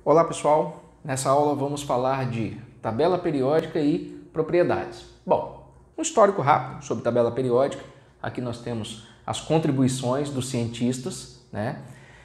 Olá pessoal, nessa aula vamos falar de tabela periódica e propriedades. Bom, um histórico rápido sobre tabela periódica. Aqui nós temos as contribuições dos cientistas, né?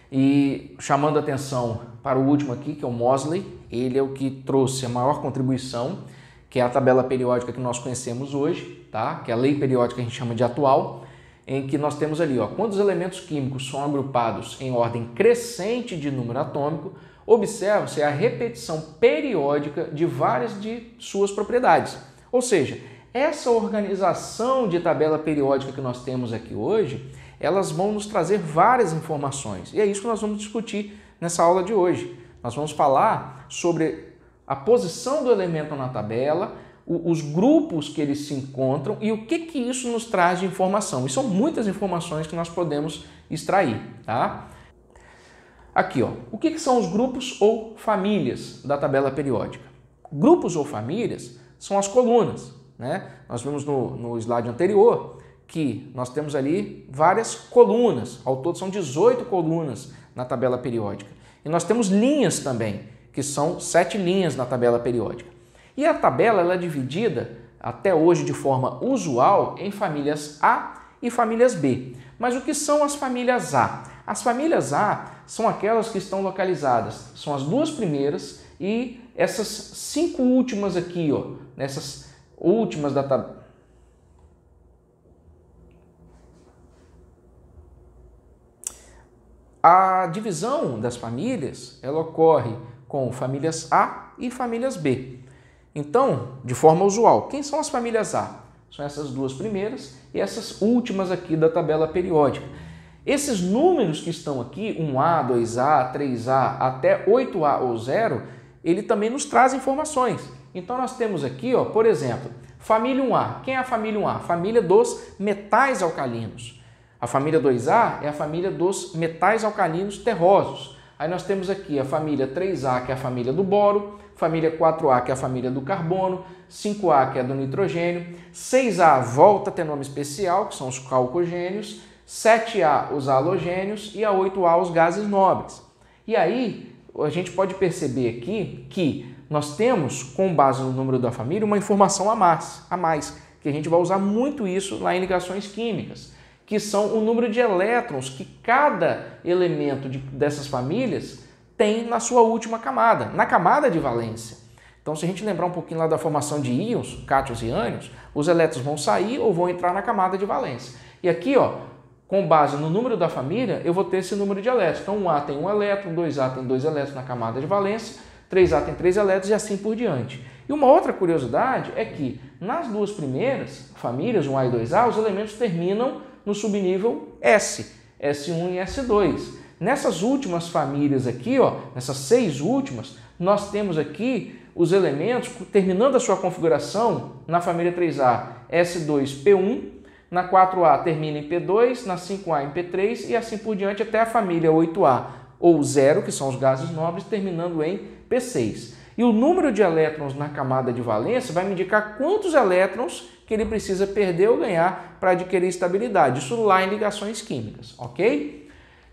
E chamando a atenção para o último aqui, que é o Moseley, ele é o que trouxe a maior contribuição, que é a tabela periódica que nós conhecemos hoje, tá? Que é a lei periódica que a gente chama de atual, em que nós temos ali, quando os elementos químicos são agrupados em ordem crescente de número atômico, observa-se a repetição periódica de várias de suas propriedades. Ou seja, essa organização de tabela periódica que nós temos aqui hoje, elas vão nos trazer várias informações. E é isso que nós vamos discutir nessa aula de hoje. Nós vamos falar sobre a posição do elemento na tabela, os grupos que eles se encontram e o que isso nos traz de informação. E são muitas informações que nós podemos extrair, tá? Aqui, o que são os grupos ou famílias da tabela periódica? Grupos ou famílias são as colunas, né? Nós vimos no slide anterior que nós temos ali várias colunas, ao todo são 18 colunas na tabela periódica. E nós temos linhas também, que são 7 linhas na tabela periódica. E a tabela ela é dividida, até hoje de forma usual, em famílias A e famílias B. Mas o que são as famílias A? As famílias A são aquelas que estão localizadas, são as duas primeiras e essas 5 últimas aqui, nessas últimas da tabela. A divisão das famílias, ela ocorre com famílias A e famílias B. Então, de forma usual, quem são as famílias A? São essas duas primeiras e essas últimas aqui da tabela periódica. Esses números que estão aqui, 1A, 2A, 3A, até 8A ou 0, ele também nos traz informações. Então, nós temos aqui, por exemplo, família 1A. Quem é a família 1A? Família dos metais alcalinos. A família 2A é a família dos metais alcalinos terrosos. Aí nós temos aqui a família 3A, que é a família do boro, família 4A, que é a família do carbono, 5A, que é do nitrogênio, 6A volta a ter nome especial, que são os calcogênios, 7A os halogênios e a 8A os gases nobres. E aí a gente pode perceber aqui que nós temos, com base no número da família, uma informação a mais, que a gente vai usar muito isso lá em ligações químicas, que são o número de elétrons que cada elemento dessas famílias tem na sua última camada, na camada de valência. Então, se a gente lembrar um pouquinho lá da formação de íons, cátions e ânions, os elétrons vão sair ou vão entrar na camada de valência. E aqui, com base no número da família, eu vou ter esse número de elétrons. Então, 1A tem 1 elétron, 2A tem 2 elétrons na camada de valência, 3A tem 3 elétrons e assim por diante. E uma outra curiosidade é que nas duas primeiras famílias, 1A e 2A, os elementos terminam no subnível S, S1 e S2. Nessas últimas famílias aqui, nessas 6 últimas, nós temos aqui os elementos terminando a sua configuração na família 3A, S2P1, na 4A termina em P2, na 5A em P3 e assim por diante até a família 8A ou 0, que são os gases nobres, terminando em P6. E o número de elétrons na camada de valência vai me indicar quantos elétrons que ele precisa perder ou ganhar para adquirir estabilidade. Isso lá em ligações químicas, ok?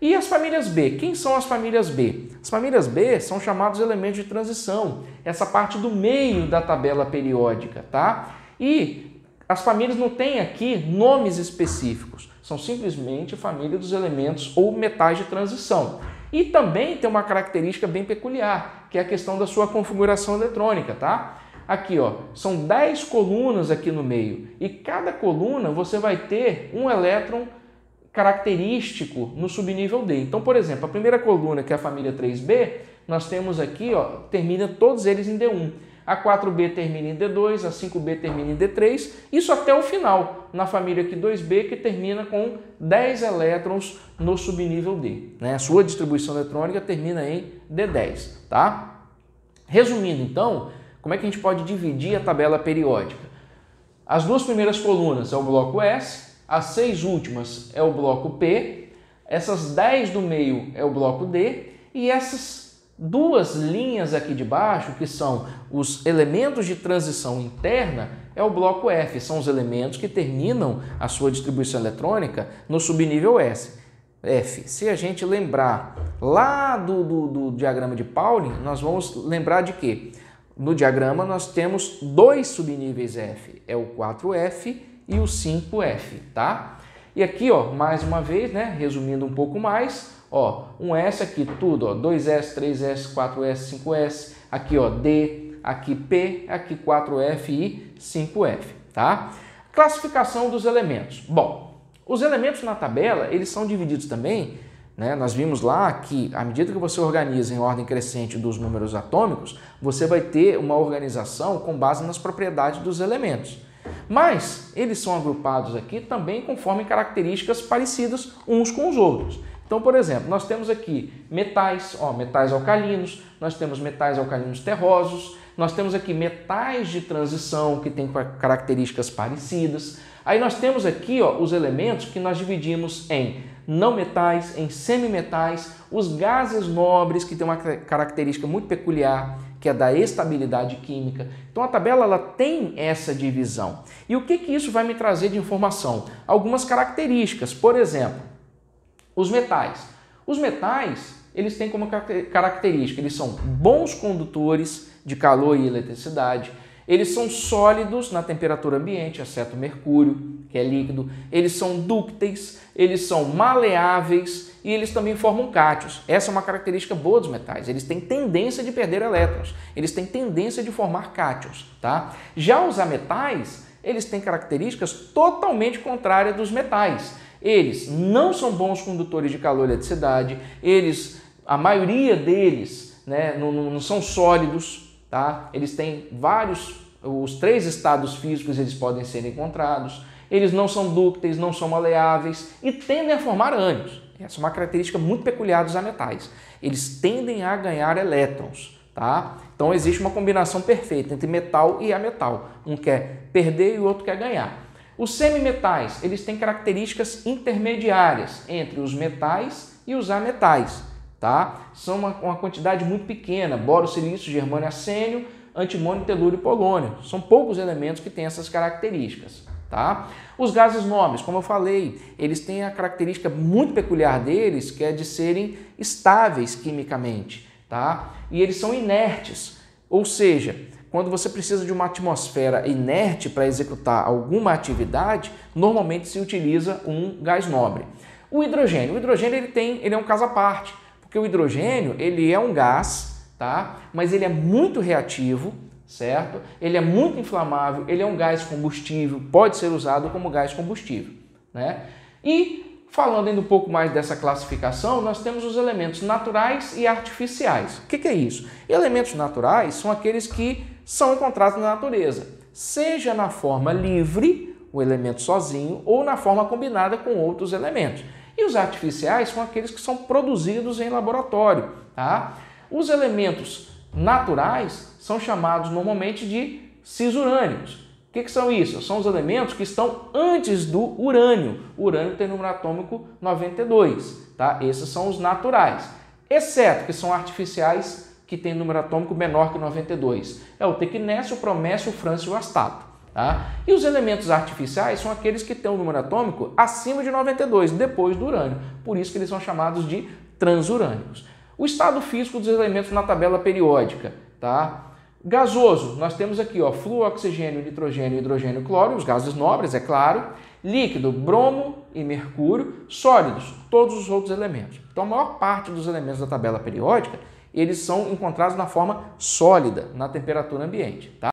E as famílias B? Quem são as famílias B? As famílias B são chamados elementos de transição, essa parte do meio da tabela periódica, tá? E as famílias não têm aqui nomes específicos, são simplesmente a família dos elementos ou metais de transição. E também tem uma característica bem peculiar, que é a questão da sua configuração eletrônica, tá? Aqui, são 10 colunas aqui no meio e cada coluna você vai ter um elétron característico no subnível D. Então, por exemplo, a primeira coluna, que é a família 3B, nós temos aqui, termina todos eles em D1. A 4B termina em D2, a 5B termina em D3, isso até o final, na família aqui 2B, que termina com 10 elétrons no subnível D. Né? A sua distribuição eletrônica termina em D10. Tá? Resumindo, então, como é que a gente pode dividir a tabela periódica? As duas primeiras colunas é o bloco S, as 6 últimas é o bloco P, essas 10 do meio é o bloco D e essas duas linhas aqui de baixo, que são os elementos de transição interna, é o bloco F, são os elementos que terminam a sua distribuição eletrônica no subnível S. F. Se a gente lembrar lá do diagrama de Pauling, nós vamos lembrar de que no diagrama nós temos dois subníveis F, é o 4F e o 5F, tá? E aqui, ó, mais uma vez, né, resumindo um pouco mais, ó, um S aqui tudo, ó, 2S, 3S, 4S, 5S, aqui, ó, D, aqui P, aqui 4F e 5F, tá? Classificação dos elementos. Bom, os elementos na tabela, eles são divididos também, né? Nós vimos lá que, à medida que você organiza em ordem crescente dos números atômicos, você vai ter uma organização com base nas propriedades dos elementos. Mas eles são agrupados aqui também conforme características parecidas uns com os outros. Então, por exemplo, nós temos aqui metais, ó, metais alcalinos, nós temos metais alcalinos terrosos, nós temos aqui metais de transição que têm características parecidas. Aí nós temos aqui, ó, os elementos que nós dividimos em não metais, em semimetais, os gases nobres que têm uma característica muito peculiar, que é da estabilidade química. Então a tabela ela tem essa divisão. E o que isso vai me trazer de informação? Algumas características, por exemplo, os metais. Os metais, eles têm como característica, eles são bons condutores de calor e eletricidade, eles são sólidos na temperatura ambiente, exceto o mercúrio, que é líquido, eles são dúcteis, eles são maleáveis e eles também formam cátions. Essa é uma característica boa dos metais, eles têm tendência de perder elétrons, eles têm tendência de formar cátions, tá? Já os ametais, eles têm características totalmente contrárias dos metais. Eles não são bons condutores de calor e eletricidade, a maioria deles, né, não são sólidos, tá? Eles têm os 3 estados físicos eles podem ser encontrados, eles não são dúcteis, não são maleáveis e tendem a formar ânions. Essa é uma característica muito peculiar dos ametais. Eles tendem a ganhar elétrons, tá? Então existe uma combinação perfeita entre metal e ametal. Um quer perder e o outro quer ganhar. Os semimetais, eles têm características intermediárias entre os metais e os ametais, tá? São uma quantidade muito pequena, boro, silício, germânio, arsênio, antimônio, telúrio e polônio. São poucos elementos que têm essas características, tá? Os gases nobres, como eu falei, eles têm a característica muito peculiar deles, que é de serem estáveis quimicamente, tá? E eles são inertes, ou seja, quando você precisa de uma atmosfera inerte para executar alguma atividade, normalmente se utiliza um gás nobre. O hidrogênio ele é um caso à parte, porque o hidrogênio ele é um gás, tá? Mas ele é muito reativo, certo? Ele é muito inflamável, ele é um gás combustível, pode ser usado como gás combustível, né? E falando ainda um pouco mais dessa classificação, nós temos os elementos naturais e artificiais. O que é isso? Elementos naturais são aqueles que são encontrados na natureza, seja na forma livre, o elemento sozinho, ou na forma combinada com outros elementos. E os artificiais são aqueles que são produzidos em laboratório, tá? Os elementos naturais são chamados normalmente de cisurânicos. O que são isso? São os elementos que estão antes do urânio. O urânio tem número atômico 92, tá? Esses são os naturais, exceto que são artificiais que tem número atômico menor que 92. É o tecnécio, o promécio, o frâncio e o astato. Tá? E os elementos artificiais são aqueles que têm um número atômico acima de 92, depois do urânio. Por isso que eles são chamados de transurânicos. O estado físico dos elementos na tabela periódica. Tá? Gasoso, nós temos aqui ó, flúor, oxigênio, nitrogênio, hidrogênio, cloro, os gases nobres, é claro. Líquido, bromo e mercúrio. Sólidos, todos os outros elementos. Então a maior parte dos elementos da tabela periódica eles são encontrados na forma sólida, na temperatura ambiente. Tá?